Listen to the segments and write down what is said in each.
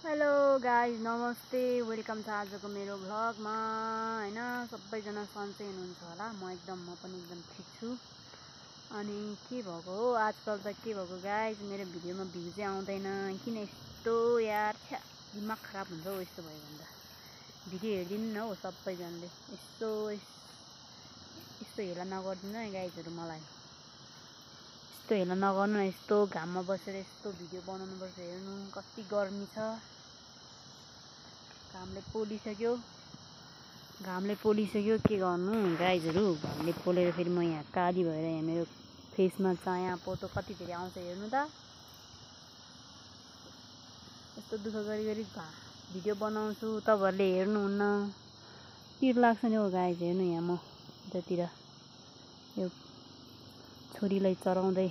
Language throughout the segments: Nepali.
हेलो गाइज नमस्ते वेलकम छ आजको मेरो भ्लगमा हैन। सबैजना सन्चै हुनुहुन्छ होला। म पनि एकदम ठिक छु। अनि के भएको हो आजकल त के भएको गाइज, मेरो भिडियोमा भ्यू चाहिँ आउँदैन किन यस्तो यार, दिमाग खराब हुन्छ हौ यस्तो भयो भने त। भिडियो हेर्दिनु न हौ सबैजनाले, यस्तो हेला नगर्दिनु है गाइजहरु। मलाई यस्तो हेला नगर्नु, यस्तो घाममा बसेर यस्तो भिडियो बनाउनुपर्छ। हेर्नु कति गर्मी छ, घामले पोलिसक्यो के गर्नु गाइजहरु। घामले पोलेर फेरि म यहाँ काली भएर यहाँ मेरो फेसमा चाया पोतो कति धेरै आउँछ हेर्नु त। यस्तो दुःख गरी भिडियो बनाउँछु, तपाईहरुले हेर्नुहुन्न, पिर लाग्छ नि हौ गाइज। हेर्नु यहाँ म यतातिर यो छोरीलाई चराउँदै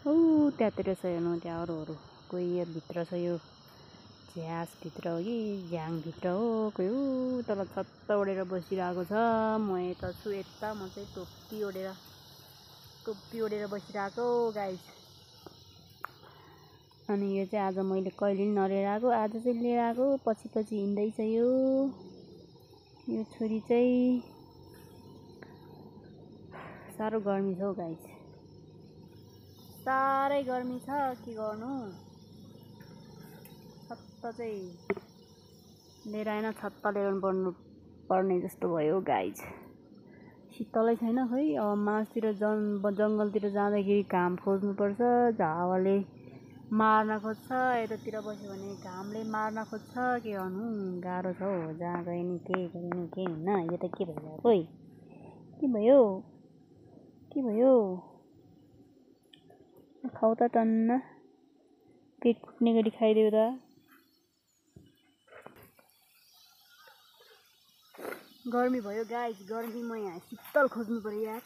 त्यहाँतिर छ हेर्नु, त्यहाँ अरूहरू कोही यो भित्र छ, यो झ्यास भित्र हो कि झ्याङ भित्र हो, कोही तल छत्त ओढेर बसिरहेको छ। म यता छु यता, म चाहिँ टोपी ओढेर बसिरहेको गाइस। अनि यो चाहिँ आज मैले कहिले नलिएर आएको, आज चाहिँ लिएर आएको। पछि हिँड्दैछ यो छोरी चाहिँ। साह्रो गर्मी छ हौ गाइस, साह्रै गर्मी छ, के गर्नु। छत्ता चाहिँ लिएर आएन, छत्ता लिएर पर्ने जस्तो भयो गाइज। शीतलै छैन खोइ। अब मासतिर जङ्गलतिर जाँदाखेरि घाम खोज्नुपर्छ, हावाले मार्न खोज्छ। यतातिर बस्यो भने घामले मार्न खोज्छ, के गर्नु गाह्रो छ हौ। जहाँ गए नि के गरे नि के हुन्न। यो त के भइरहेको है, के भयो खाउ त टन्न, पेट फुट्ने गरी खाइदेऊ त। गर्मी भयो गाइज, गर्मी। म यहाँ शीतल खोज्नु पर्यो यार,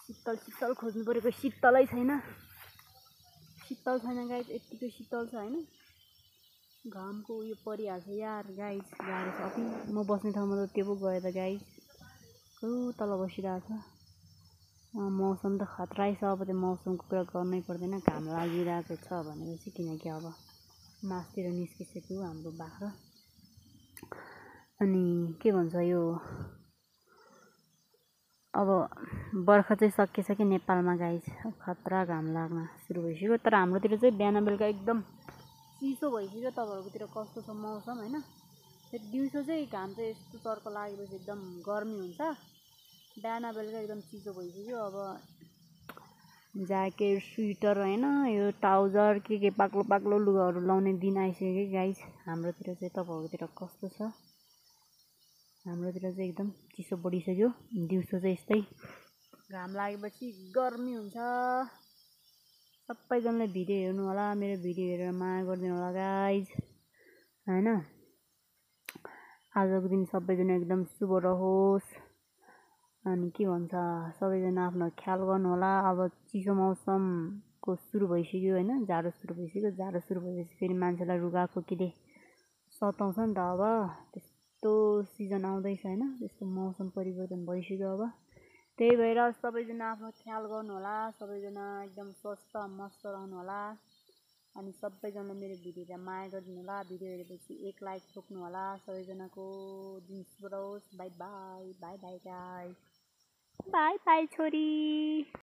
शीतल खोज्नु पर्यो। कोही शीतलै छैन गाइज, यतिको शीतल छ हैन। घामको उयो परिहाल्छ यार गाइज, गाह्रो छ। अति म बस्ने ठाउँमा त त्यो पो गयो त गाइज, तल बसिरहेको छ। मौसम त खतरै छ। अब त्यो मौसमको कुरा गर्नै पर्दैन, घाम लागिरहेको छ भनेपछि, किनकि अब मासतिर निस्किसक्यो हाम्रो बाख्रा। अनि के भन्छ यो, अब बर्खा चाहिँ सकिएछ कि नेपालमा गाइज, खतरा घाम लाग्न सुरु भइसक्यो। तर हाम्रोतिर चाहिँ बिहान बेलुका एकदम चिसो भइसक्यो। तपाईँहरूकोतिर कस्तो छ मौसम हैन। दिउँसो चाहिँ घाम चाहिँ यस्तो चर्को लागेपछि एकदम गर्मी हुन्छ, बिहान बेलुका एकदम चिसो भइसक्यो। अब ज्याकेट स्वेटर हैन, यो ट्राउजर के पाक्लो लुगाहरू लाउने दिन आइसक्यो कि गाइज हाम्रोतिर चाहिँ। तपाईँहरूकोतिर कस्तो छ? हाम्रोतिर चाहिँ एकदम चिसो बढिसक्यो। दिउँसो चाहिँ यस्तै घाम लागेपछि गर्मी हुन्छ। सबैजनाले भिडियो हेर्नु होला, मेरो भिडियो हेरेर माया गरिदिनु होला गाइज हैन। आजको दिन सबैजना एकदम शुभ रहोस्। अनि के भन्छ, सबैजना आफ्नो ख्याल गर्नु होला। अब चिसो मौसमको सुरु भइसक्यो हैन, जाडो सुरु भइसक्यो। जाडो सुरु भएपछि फेरि मान्छेलाई रुगाखोकीले सताउँछ नि त। अब त्यस्तो सिजन आउँदैछ हैन, त्यस्तो मौसम परिवर्तन भइसक्यो। अब त्यही भएर सबैजना आफ्नो ख्याल गर्नु होला, सबैजना एकदम स्वस्थ मस्त रहनु होला। अनि सबैजना मेरो भिडियोलाई माया गरिदिनु होला। भिडियो हेरेपछि एक लाइक ठोक्नु होला। सबैजनाको दिन शुभ रहोस्। By by guys, by by छोरी।